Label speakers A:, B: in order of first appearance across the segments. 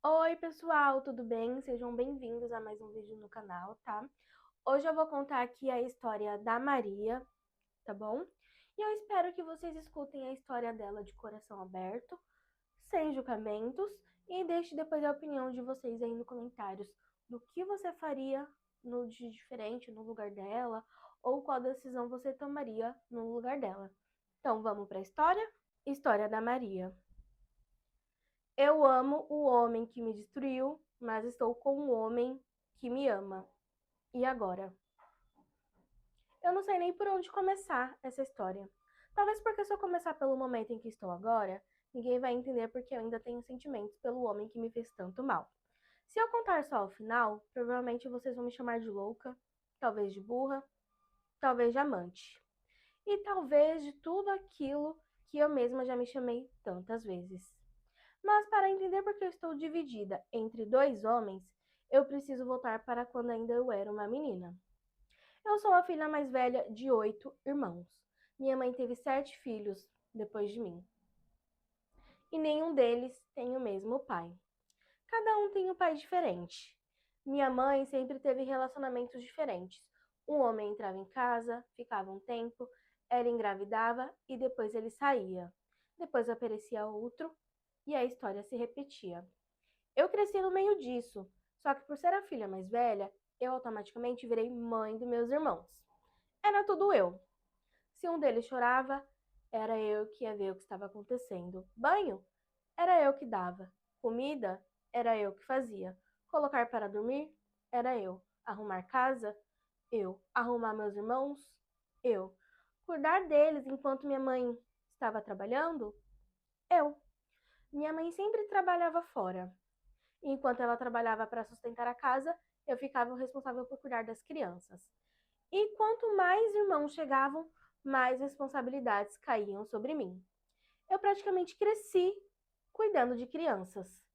A: Oi, pessoal, tudo bem? Sejam bem-vindos a mais um vídeo no canal, tá? Hoje eu vou contar aqui a história da Maria, tá bom? E eu espero que vocês escutem a história dela de coração aberto, sem julgamentos, e deixe depois a opinião de vocês aí nos comentários do que você faria de diferente no lugar dela, ou qual decisão você tomaria no lugar dela. Então, vamos para a história? História da Maria. Eu amo o homem que me destruiu, mas estou com um homem que me ama. E agora? Eu não sei nem por onde começar essa história. Talvez porque se eu começar pelo momento em que estou agora, ninguém vai entender porque eu ainda tenho sentimentos pelo homem que me fez tanto mal. Se eu contar só o final, provavelmente vocês vão me chamar de louca, talvez de burra, talvez de amante. E talvez de tudo aquilo que eu mesma já me chamei tantas vezes. Mas para entender por que eu estou dividida entre dois homens, eu preciso voltar para quando ainda eu era uma menina. Eu sou a filha mais velha de 8 irmãos. Minha mãe teve 7 filhos depois de mim. E nenhum deles tem o mesmo pai. Cada um tem um pai diferente. Minha mãe sempre teve relacionamentos diferentes. Um homem entrava em casa, ficava um tempo, ela engravidava e depois ele saía. Depois aparecia outro e a história se repetia. Eu cresci no meio disso, só que por ser a filha mais velha, eu automaticamente virei mãe dos meus irmãos. Era tudo eu. Se um deles chorava, era eu que ia ver o que estava acontecendo. Banho? Era eu que dava. Comida? Era eu que fazia. Colocar para dormir? Era eu. Arrumar casa? Eu. Arrumar meus irmãos? Eu. Cuidar deles enquanto minha mãe estava trabalhando? Eu. Minha mãe sempre trabalhava fora. Enquanto ela trabalhava para sustentar a casa, eu ficava responsável por cuidar das crianças. E quanto mais irmãos chegavam, mais responsabilidades caíam sobre mim. Eu praticamente cresci cuidando de crianças.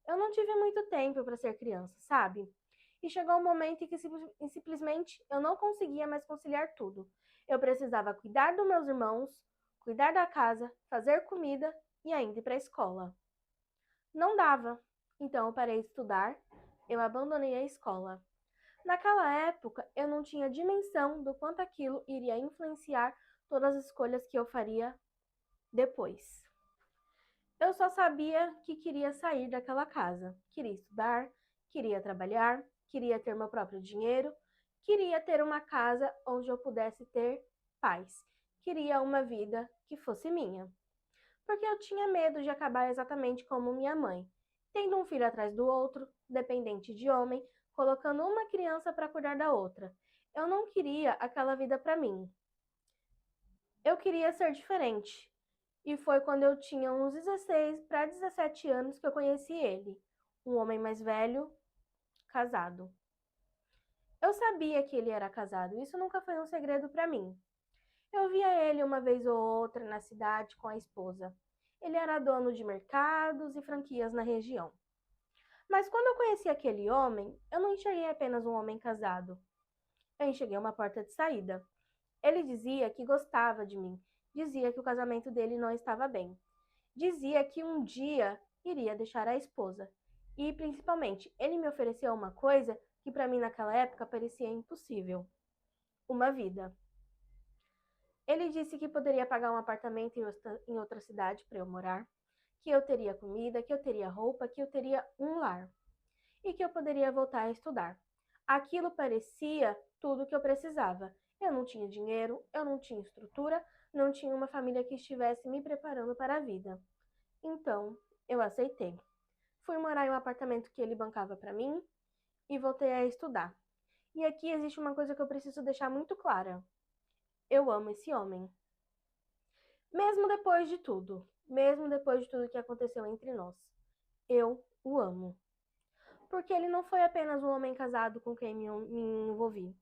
A: Eu não tive muito tempo para ser criança, sabe? E chegou um momento em que simplesmente eu não conseguia mais conciliar tudo. Eu precisava cuidar dos meus irmãos, cuidar da casa, fazer comida e ainda ir para a escola. Não dava. Então eu parei de estudar, eu abandonei a escola. Naquela época, eu não tinha dimensão do quanto aquilo iria influenciar todas as escolhas que eu faria depois. Eu só sabia que queria sair daquela casa, queria estudar, queria trabalhar, queria ter meu próprio dinheiro, queria ter uma casa onde eu pudesse ter paz, queria uma vida que fosse minha. Porque eu tinha medo de acabar exatamente como minha mãe, tendo um filho atrás do outro, dependente de homem, colocando uma criança para cuidar da outra. Eu não queria aquela vida para mim. Eu queria ser diferente. E foi quando eu tinha uns 16 para 17 anos que eu conheci ele, um homem mais velho, casado. Eu sabia que ele era casado, isso nunca foi um segredo para mim. Eu via ele uma vez ou outra na cidade com a esposa. Ele era dono de mercados e franquias na região. Mas quando eu conheci aquele homem, eu não enxerguei apenas um homem casado. Eu enxerguei uma porta de saída. Ele dizia que gostava de mim, dizia que o casamento dele não estava bem. Dizia que um dia iria deixar a esposa. E, principalmente, ele me ofereceu uma coisa que para mim naquela época parecia impossível: uma vida. Ele disse que poderia pagar um apartamento em outra cidade para eu morar, que eu teria comida, que eu teria roupa, que eu teria um lar e que eu poderia voltar a estudar. Aquilo parecia tudo o que eu precisava. Eu não tinha dinheiro, eu não tinha estrutura, não tinha uma família que estivesse me preparando para a vida. Então, eu aceitei. Fui morar em um apartamento que ele bancava para mim e voltei a estudar. E aqui existe uma coisa que eu preciso deixar muito clara: eu amo esse homem. Mesmo depois de tudo que aconteceu entre nós, eu o amo. Porque ele não foi apenas um homem casado com quem me envolvi.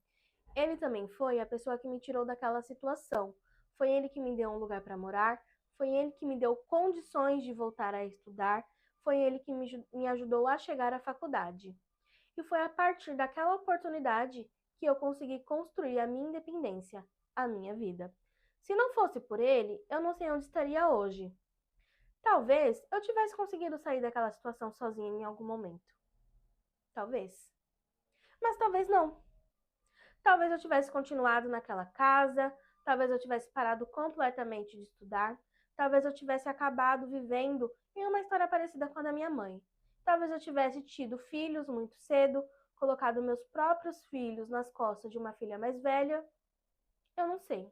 A: Ele também foi a pessoa que me tirou daquela situação. Foi ele que me deu um lugar para morar, foi ele que me deu condições de voltar a estudar, foi ele que me ajudou a chegar à faculdade. E foi a partir daquela oportunidade que eu consegui construir a minha independência, a minha vida. Se não fosse por ele, eu não sei onde estaria hoje. Talvez eu tivesse conseguido sair daquela situação sozinha em algum momento. Talvez. Mas talvez não. Talvez eu tivesse continuado naquela casa, talvez eu tivesse parado completamente de estudar, talvez eu tivesse acabado vivendo em uma história parecida com a da minha mãe. Talvez eu tivesse tido filhos muito cedo, colocado meus próprios filhos nas costas de uma filha mais velha. Eu não sei.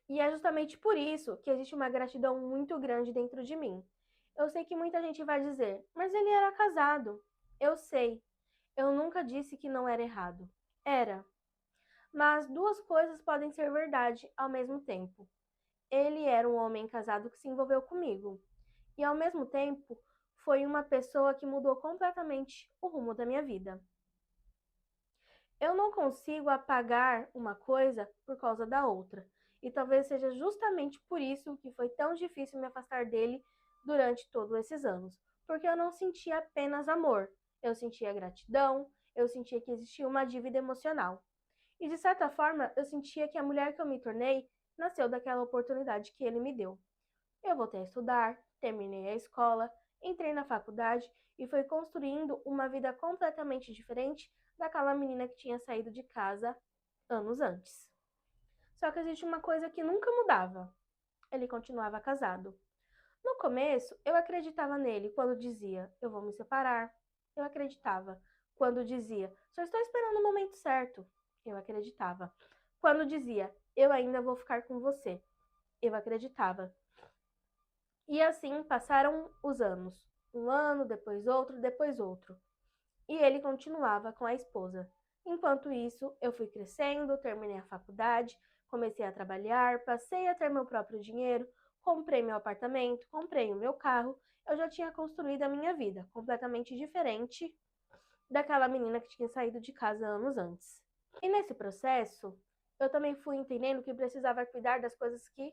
A: E é justamente por isso que existe uma gratidão muito grande dentro de mim. Eu sei que muita gente vai dizer, mas ele era casado. Eu sei. Eu nunca disse que não era errado. Era. Mas duas coisas podem ser verdade ao mesmo tempo. Ele era um homem casado que se envolveu comigo. E ao mesmo tempo, foi uma pessoa que mudou completamente o rumo da minha vida. Eu não consigo apagar uma coisa por causa da outra. E talvez seja justamente por isso que foi tão difícil me afastar dele durante todos esses anos. Porque eu não sentia apenas amor. Eu sentia gratidão, eu sentia que existia uma dívida emocional. E de certa forma, eu sentia que a mulher que eu me tornei nasceu daquela oportunidade que ele me deu. Eu voltei a estudar, terminei a escola, entrei na faculdade e fui construindo uma vida completamente diferente daquela menina que tinha saído de casa anos antes. Só que existe uma coisa que nunca mudava. Ele continuava casado. No começo, eu acreditava nele quando dizia: eu vou me separar. Eu acreditava. Quando dizia: só estou esperando o momento certo. Eu acreditava. Quando dizia: eu ainda vou ficar com você. Eu acreditava. E assim passaram os anos. Um ano, depois outro, depois outro. E ele continuava com a esposa. Enquanto isso, eu fui crescendo, terminei a faculdade, comecei a trabalhar, passei a ter meu próprio dinheiro, comprei meu apartamento, comprei o meu carro. Eu já tinha construído a minha vida, completamente diferente daquela menina que tinha saído de casa anos antes. E nesse processo, eu também fui entendendo que precisava cuidar das coisas que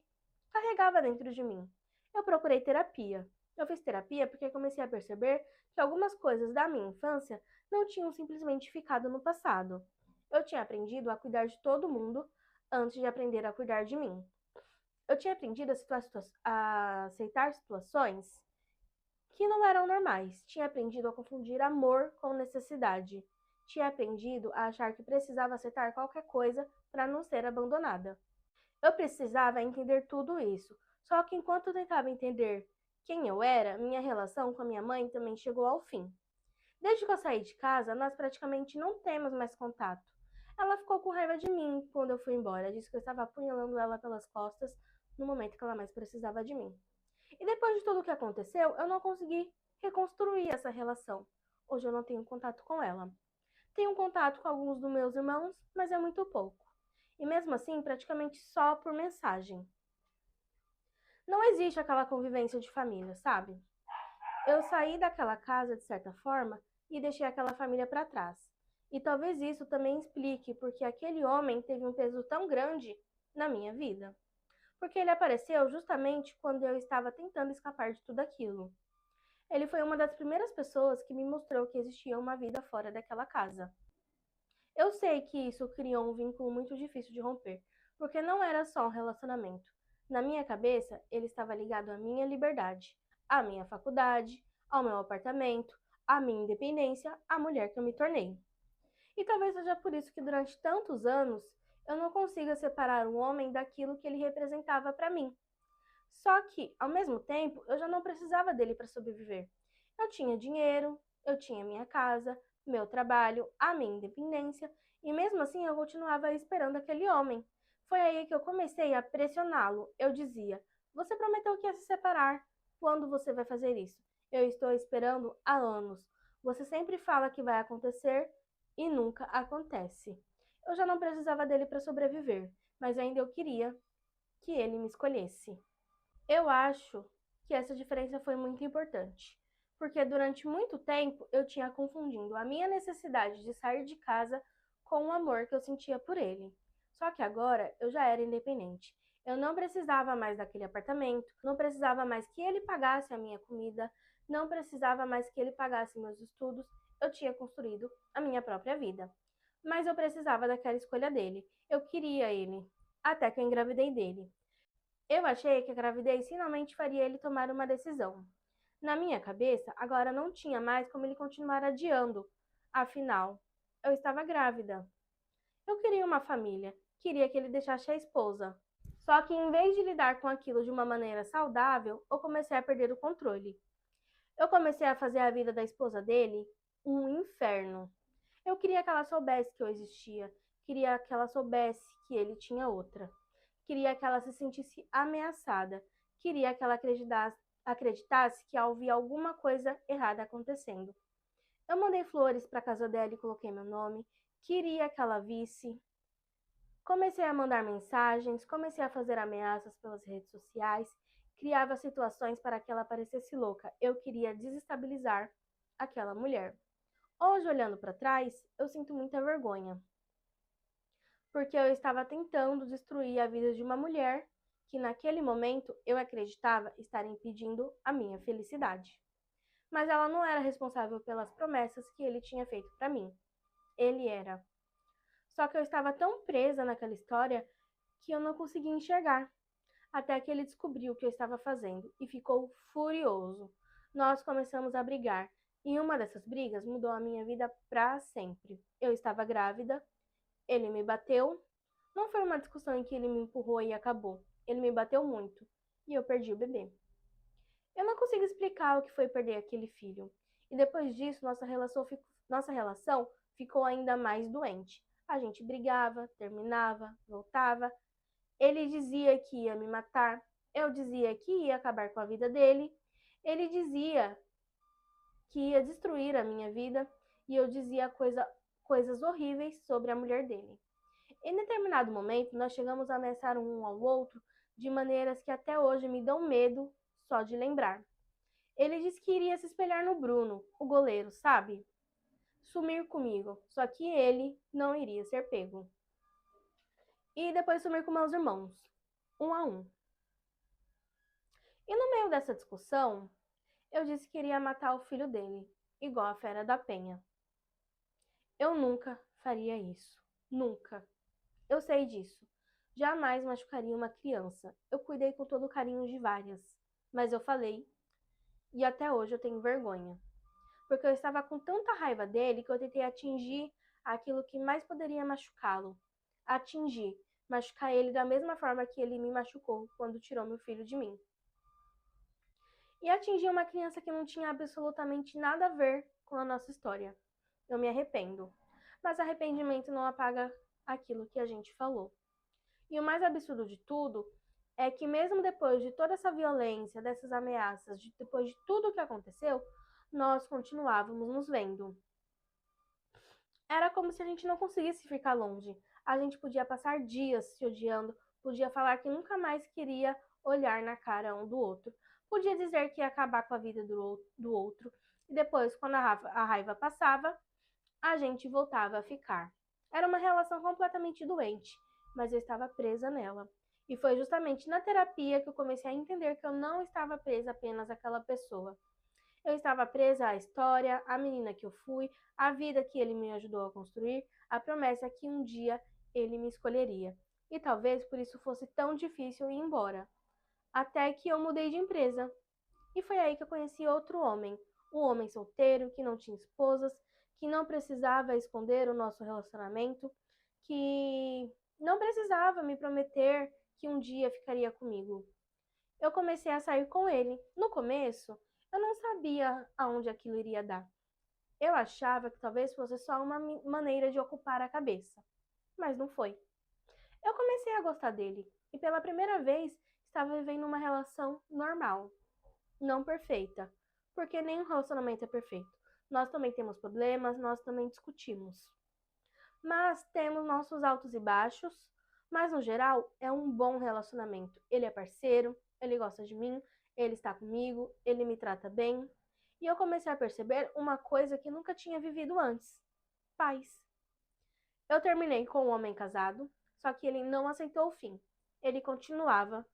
A: carregava dentro de mim. Eu procurei terapia. Eu fiz terapia porque comecei a perceber que algumas coisas da minha infância não tinham simplesmente ficado no passado. Eu tinha aprendido a cuidar de todo mundo antes de aprender a cuidar de mim. Eu tinha aprendido a aceitar situações que não eram normais. Tinha aprendido a confundir amor com necessidade. Tinha aprendido a achar que precisava aceitar qualquer coisa para não ser abandonada. Eu precisava entender tudo isso. Só que enquanto eu tentava entender quem eu era, minha relação com a minha mãe também chegou ao fim. Desde que eu saí de casa, nós praticamente não temos mais contato. Ela ficou com raiva de mim quando eu fui embora. Disse que eu estava apunhalando ela pelas costas no momento que ela mais precisava de mim. E depois de tudo o que aconteceu, eu não consegui reconstruir essa relação. Hoje eu não tenho contato com ela. Tenho contato com alguns dos meus irmãos, mas é muito pouco. E mesmo assim, praticamente só por mensagem. Não existe aquela convivência de família, sabe? Eu saí daquela casa, de certa forma, e deixei aquela família para trás. E talvez isso também explique porque aquele homem teve um peso tão grande na minha vida. Porque ele apareceu justamente quando eu estava tentando escapar de tudo aquilo. Ele foi uma das primeiras pessoas que me mostrou que existia uma vida fora daquela casa. Eu sei que isso criou um vínculo muito difícil de romper, porque não era só um relacionamento. Na minha cabeça, ele estava ligado à minha liberdade, à minha faculdade, ao meu apartamento, à minha independência, à mulher que eu me tornei. E talvez seja por isso que durante tantos anos eu não consiga separar o homem daquilo que ele representava para mim. Só que, ao mesmo tempo, eu já não precisava dele para sobreviver. Eu tinha dinheiro, eu tinha minha casa, meu trabalho, a minha independência, e mesmo assim eu continuava esperando aquele homem. Foi aí que eu comecei a pressioná-lo. Eu dizia: você prometeu que ia se separar. Quando você vai fazer isso? Eu estou esperando há anos. Você sempre fala que vai acontecer e nunca acontece. Eu já não precisava dele para sobreviver, mas ainda eu queria que ele me escolhesse. Eu acho que essa diferença foi muito importante, porque durante muito tempo eu tinha confundindo a minha necessidade de sair de casa com o amor que eu sentia por ele. Só que agora eu já era independente. Eu não precisava mais daquele apartamento, não precisava mais que ele pagasse a minha comida, não precisava mais que ele pagasse meus estudos. Eu tinha construído a minha própria vida. Mas eu precisava daquela escolha dele. Eu queria ele, até que eu engravidei dele. Eu achei que a gravidez finalmente faria ele tomar uma decisão. Na minha cabeça, agora não tinha mais como ele continuar adiando. Afinal, eu estava grávida. Eu queria uma família, queria que ele deixasse a esposa. Só que em vez de lidar com aquilo de uma maneira saudável, eu comecei a perder o controle. Eu comecei a fazer a vida da esposa dele um inferno. Eu queria que ela soubesse que eu existia, queria que ela soubesse que ele tinha outra. Queria que ela se sentisse ameaçada, queria que ela acreditasse que havia alguma coisa errada acontecendo. Eu mandei flores para a casa dela e coloquei meu nome, queria que ela visse. Comecei a mandar mensagens, comecei a fazer ameaças pelas redes sociais, criava situações para que ela parecesse louca. Eu queria desestabilizar aquela mulher. Hoje, olhando para trás, eu sinto muita vergonha, porque eu estava tentando destruir a vida de uma mulher que, naquele momento, eu acreditava estar impedindo a minha felicidade. Mas ela não era responsável pelas promessas que ele tinha feito para mim. Ele era. Só que eu estava tão presa naquela história que eu não conseguia enxergar, até que ele descobriu o que eu estava fazendo e ficou furioso. Nós começamos a brigar, e uma dessas brigas mudou a minha vida para sempre. Eu estava grávida, ele me bateu. Não foi uma discussão em que ele me empurrou e acabou. Ele me bateu muito e eu perdi o bebê. Eu não consigo explicar o que foi perder aquele filho. E depois disso, nossa relação ficou ainda mais doente. A gente brigava, terminava, voltava. Ele dizia que ia me matar, eu dizia que ia acabar com a vida dele, ele dizia que ia destruir a minha vida e eu dizia coisas horríveis sobre a mulher dele. Em determinado momento, nós chegamos a ameaçar um ao outro de maneiras que até hoje me dão medo só de lembrar. Ele disse que iria se espelhar no Bruno, o goleiro, sabe? Sumir comigo, só que ele não iria ser pego. E depois sumir com meus irmãos, um a um. E no meio dessa discussão, eu disse que iria matar o filho dele, igual a Fera da Penha. Eu nunca faria isso. Nunca. Eu sei disso. Jamais machucaria uma criança. Eu cuidei com todo o carinho de várias. Mas eu falei, e até hoje eu tenho vergonha. Porque eu estava com tanta raiva dele que eu tentei atingir aquilo que mais poderia machucá-lo. Atingir, machucar ele da mesma forma que ele me machucou quando tirou meu filho de mim. E atingir uma criança que não tinha absolutamente nada a ver com a nossa história. Eu me arrependo. Mas arrependimento não apaga aquilo que a gente falou. E o mais absurdo de tudo é que mesmo depois de toda essa violência, dessas ameaças, depois de tudo o que aconteceu, nós continuávamos nos vendo. Era como se a gente não conseguisse ficar longe. A gente podia passar dias se odiando, podia falar que nunca mais queria olhar na cara um do outro, podia dizer que ia acabar com a vida do outro, e depois, quando a raiva passava, a gente voltava a ficar. Era uma relação completamente doente, mas eu estava presa nela. E foi justamente na terapia que eu comecei a entender que eu não estava presa apenas àquela pessoa. Eu estava presa à história, à menina que eu fui, à vida que ele me ajudou a construir, à promessa que um dia ele me escolheria. E talvez por isso fosse tão difícil ir embora. Até que eu mudei de empresa. E foi aí que eu conheci outro homem. Um homem solteiro, que não tinha esposas, que não precisava esconder o nosso relacionamento, que não precisava me prometer que um dia ficaria comigo. Eu comecei a sair com ele. No começo, eu não sabia aonde aquilo iria dar. Eu achava que talvez fosse só uma maneira de ocupar a cabeça. Mas não foi. Eu comecei a gostar dele e pela primeira vez estava vivendo uma relação normal, não perfeita, porque nenhum relacionamento é perfeito. Nós também temos problemas, nós também discutimos. Mas temos nossos altos e baixos, mas no geral é um bom relacionamento. Ele é parceiro, ele gosta de mim, ele está comigo, ele me trata bem. E eu comecei a perceber uma coisa que nunca tinha vivido antes: paz. Eu terminei com um homem casado, só que ele não aceitou o fim. Ele continuava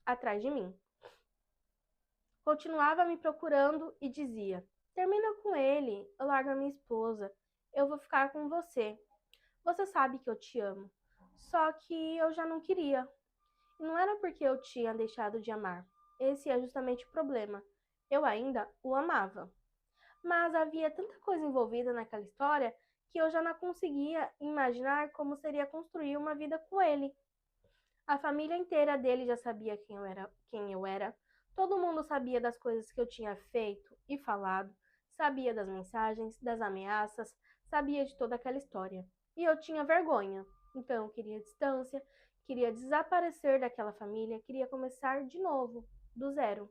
A: atrás de mim. Continuava me procurando e dizia: termina com ele, eu largo a minha esposa, eu vou ficar com você. Você sabe que eu te amo. Só que eu já não queria. Não era porque eu tinha deixado de amar. Esse é justamente o problema. Eu ainda o amava. Mas havia tanta coisa envolvida naquela história que eu já não conseguia imaginar como seria construir uma vida com ele. A família inteira dele já sabia quem eu era. Todo mundo sabia das coisas que eu tinha feito e falado, sabia das mensagens, das ameaças, sabia de toda aquela história. E eu tinha vergonha. Então eu queria distância, queria desaparecer daquela família, queria começar de novo, do zero.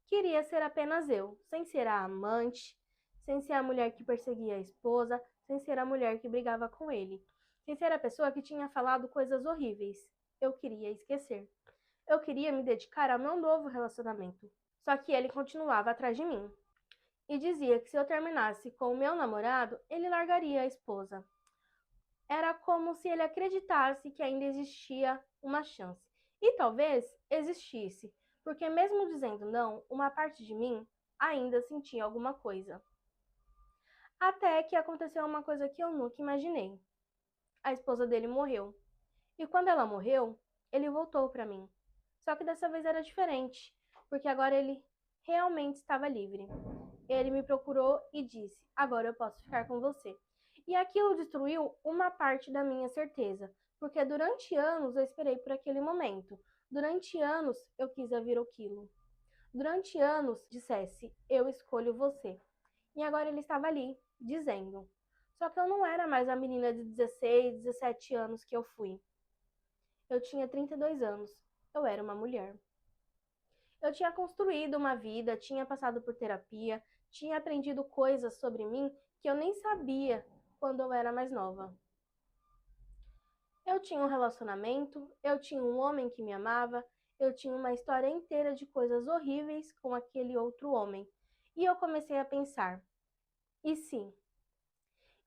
A: Queria ser apenas eu, sem ser a amante, sem ser a mulher que perseguia a esposa, sem ser a mulher que brigava com ele, sem ser a pessoa que tinha falado coisas horríveis. Eu queria esquecer. Eu queria me dedicar ao meu novo relacionamento. Só que ele continuava atrás de mim e dizia que se eu terminasse com o meu namorado, ele largaria a esposa. Era como se ele acreditasse que ainda existia uma chance. E talvez existisse, porque mesmo dizendo não, uma parte de mim ainda sentia alguma coisa. Até que aconteceu uma coisa que eu nunca imaginei. A esposa dele morreu. E quando ela morreu, ele voltou para mim. Só que dessa vez era diferente, porque agora ele realmente estava livre. Ele me procurou e disse: "Agora eu posso ficar com você." E aquilo destruiu uma parte da minha certeza, porque durante anos eu esperei por aquele momento. Durante anos eu quis ouvir aquilo. Durante anos dissesse: "Eu escolho você." E agora ele estava ali, dizendo. Só que eu não era mais a menina de 16, 17 anos que eu fui. Eu tinha 32 anos. Eu era uma mulher. Eu tinha construído uma vida, tinha passado por terapia, tinha aprendido coisas sobre mim que eu nem sabia quando eu era mais nova. Eu tinha um relacionamento, eu tinha um homem que me amava, eu tinha uma história inteira de coisas horríveis com aquele outro homem. E eu comecei a pensar: e se?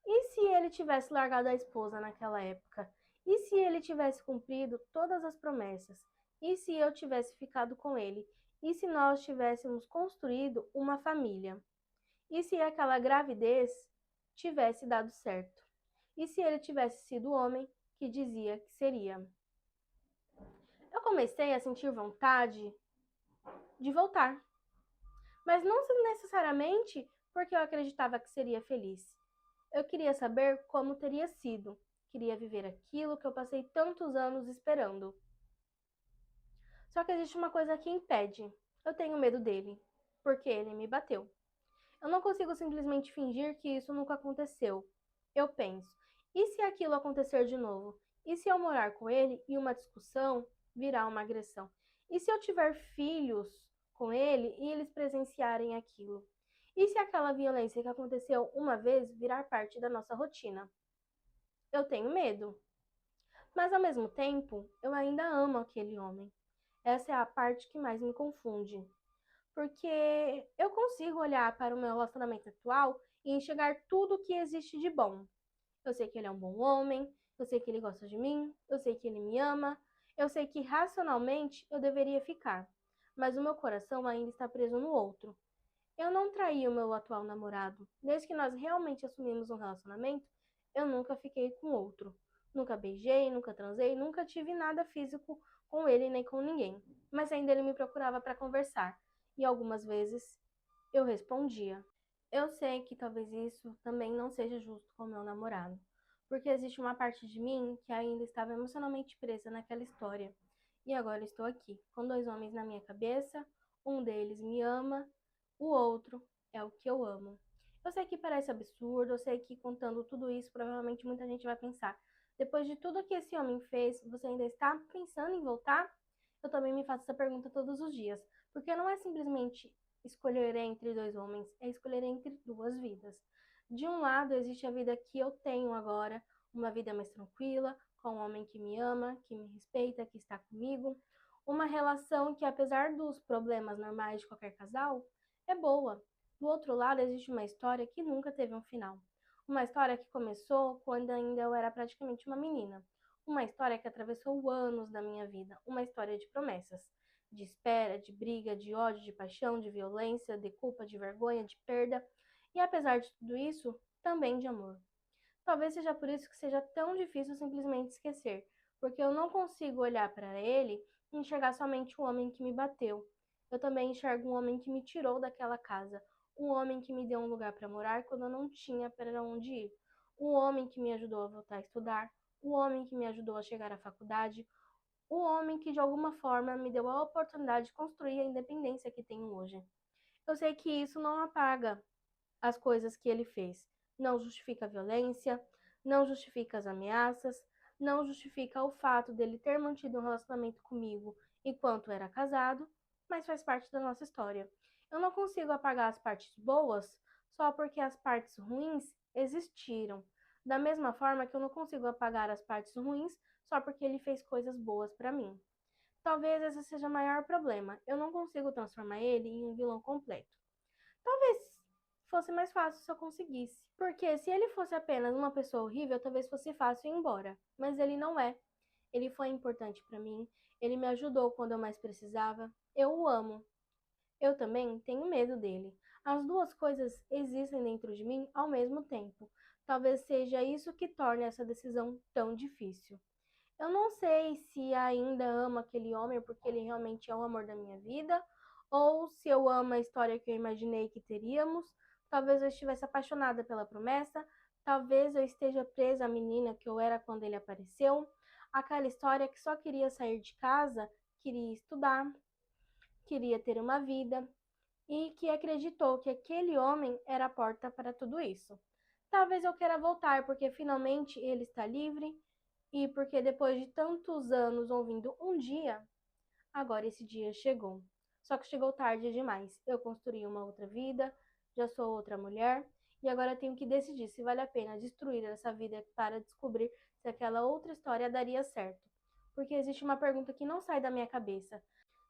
A: E se ele tivesse largado a esposa naquela época? E se ele tivesse cumprido todas as promessas? E se eu tivesse ficado com ele? E se nós tivéssemos construído uma família? E se aquela gravidez tivesse dado certo? E se ele tivesse sido o homem que dizia que seria? Eu comecei a sentir vontade de voltar, mas não necessariamente porque eu acreditava que seria feliz. Eu queria saber como teria sido. Queria viver aquilo que eu passei tantos anos esperando. Só que existe uma coisa que impede. Eu tenho medo dele, porque ele me bateu. Eu não consigo simplesmente fingir que isso nunca aconteceu. Eu penso: e se aquilo acontecer de novo? E se eu morar com ele e uma discussão virar uma agressão? E se eu tiver filhos com ele e eles presenciarem aquilo? E se aquela violência que aconteceu uma vez virar parte da nossa rotina? Eu tenho medo. Mas ao mesmo tempo, eu ainda amo aquele homem. Essa é a parte que mais me confunde. Porque eu consigo olhar para o meu relacionamento atual e enxergar tudo que existe de bom. Eu sei que ele é um bom homem, eu sei que ele gosta de mim, eu sei que ele me ama, eu sei que racionalmente eu deveria ficar, mas o meu coração ainda está preso no outro. Eu não traí o meu atual namorado. Desde que nós realmente assumimos um relacionamento, eu nunca fiquei com outro. Nunca beijei, nunca transei, nunca tive nada físico com ele nem com ninguém. Mas ainda ele me procurava para conversar. E algumas vezes eu respondia. Eu sei que talvez isso também não seja justo com o meu namorado, porque existe uma parte de mim que ainda estava emocionalmente presa naquela história. E agora estou aqui, com dois homens na minha cabeça, um deles me ama, o outro é o que eu amo. Eu sei que parece absurdo, eu sei que contando tudo isso, provavelmente muita gente vai pensar: depois de tudo que esse homem fez, você ainda está pensando em voltar? Eu também me faço essa pergunta todos os dias, porque não é simplesmente escolher entre dois homens, é escolher entre duas vidas. De um lado existe a vida que eu tenho agora, uma vida mais tranquila, com um homem que me ama, que me respeita, que está comigo, uma relação que, apesar dos problemas normais de qualquer casal, é boa. Do outro lado existe uma história que nunca teve um final. Uma história que começou quando ainda eu era praticamente uma menina. Uma história que atravessou anos da minha vida, uma história de promessas, de espera, de briga, de ódio, de paixão, de violência, de culpa, de vergonha, de perda e, apesar de tudo isso, também de amor. Talvez seja por isso que seja tão difícil simplesmente esquecer, porque eu não consigo olhar para ele e enxergar somente o homem que me bateu. Eu também enxergo um homem que me tirou daquela casa, um homem que me deu um lugar para morar quando eu não tinha para onde ir, um homem que me ajudou a voltar a estudar, um homem que me ajudou a chegar à faculdade, um homem que de alguma forma me deu a oportunidade de construir a independência que tenho hoje. Eu sei que isso não apaga as coisas que ele fez. Não justifica a violência, não justifica as ameaças, não justifica o fato dele ter mantido um relacionamento comigo enquanto era casado, mas faz parte da nossa história. Eu não consigo apagar as partes boas só porque as partes ruins existiram. Da mesma forma que eu não consigo apagar as partes ruins só porque ele fez coisas boas para mim. Talvez esse seja o maior problema. Eu não consigo transformar ele em um vilão completo. Talvez fosse mais fácil se eu conseguisse. Porque se ele fosse apenas uma pessoa horrível, talvez fosse fácil ir embora. Mas ele não é. Ele foi importante para mim. Ele me ajudou quando eu mais precisava. Eu o amo. Eu também tenho medo dele. As duas coisas existem dentro de mim ao mesmo tempo. Talvez seja isso que torne essa decisão tão difícil. Eu não sei se ainda amo aquele homem porque ele realmente é o amor da minha vida, ou se eu amo a história que eu imaginei que teríamos. Talvez eu estivesse apaixonada pela promessa, talvez eu esteja presa à menina que eu era quando ele apareceu, aquela história que só queria sair de casa, queria estudar, queria ter uma vida e que acreditou que aquele homem era a porta para tudo isso. Talvez eu queira voltar porque finalmente ele está livre e porque depois de tantos anos ouvindo um dia, agora esse dia chegou. Só que chegou tarde demais. Eu construí uma outra vida, já sou outra mulher e agora tenho que decidir se vale a pena destruir essa vida para descobrir se aquela outra história daria certo. Porque existe uma pergunta que não sai da minha cabeça.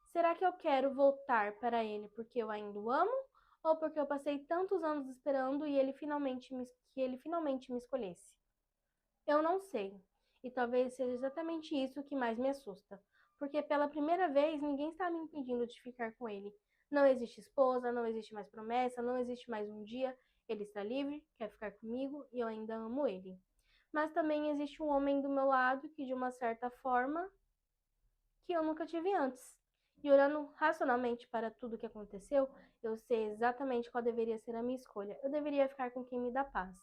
A: Será que eu quero voltar para ele porque eu ainda o amo? Ou porque eu passei tantos anos esperando e que ele finalmente me escolhesse? Eu não sei. E talvez seja exatamente isso que mais me assusta. Porque pela primeira vez ninguém está me impedindo de ficar com ele. Não existe esposa, não existe mais promessa, não existe mais um dia. Ele está livre, quer ficar comigo e eu ainda amo ele. Mas também existe um homem do meu lado que, de uma certa forma, que eu nunca tive antes. E olhando racionalmente para tudo o que aconteceu, eu sei exatamente qual deveria ser a minha escolha. Eu deveria ficar com quem me dá paz.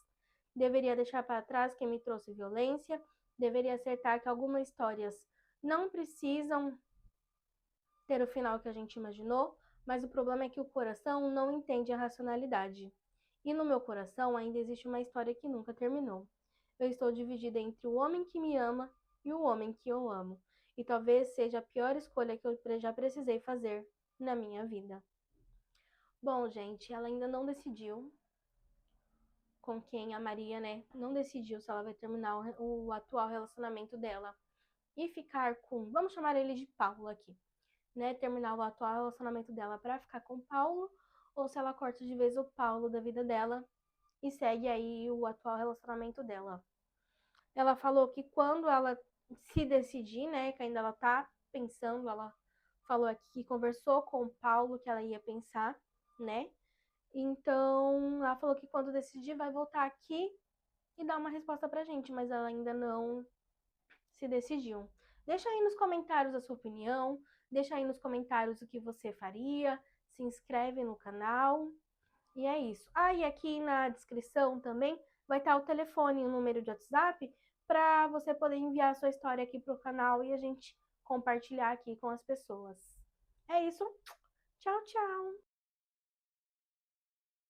A: Deveria deixar para trás quem me trouxe violência. Deveria acertar que algumas histórias não precisam ter o final que a gente imaginou, mas o problema é que o coração não entende a racionalidade. E no meu coração ainda existe uma história que nunca terminou. Eu estou dividida entre o homem que me ama e o homem que eu amo. E talvez seja a pior escolha que eu já precisei fazer na minha vida. Bom, gente, ela ainda não decidiu com quem a Maria, né? Não decidiu se ela vai terminar o atual relacionamento dela e ficar com, vamos chamar ele de Paulo aqui, né? Terminar o atual relacionamento dela para ficar com Paulo, ou se ela corta de vez o Paulo da vida dela e segue aí o atual relacionamento dela. Ela falou que quando ela se decidir, né, que ainda ela tá pensando, ela falou aqui que conversou com o Paulo que ela ia pensar, né? Então, ela falou que quando decidir vai voltar aqui e dar uma resposta pra gente, mas ela ainda não se decidiu. Deixa aí nos comentários a sua opinião, deixa aí nos comentários o que você faria, se inscreve no canal. E é isso. Ah, e aqui na descrição também vai estar o telefone e o número de WhatsApp para você poder enviar a sua história aqui pro canal e a gente compartilhar aqui com as pessoas. É isso. Tchau, tchau.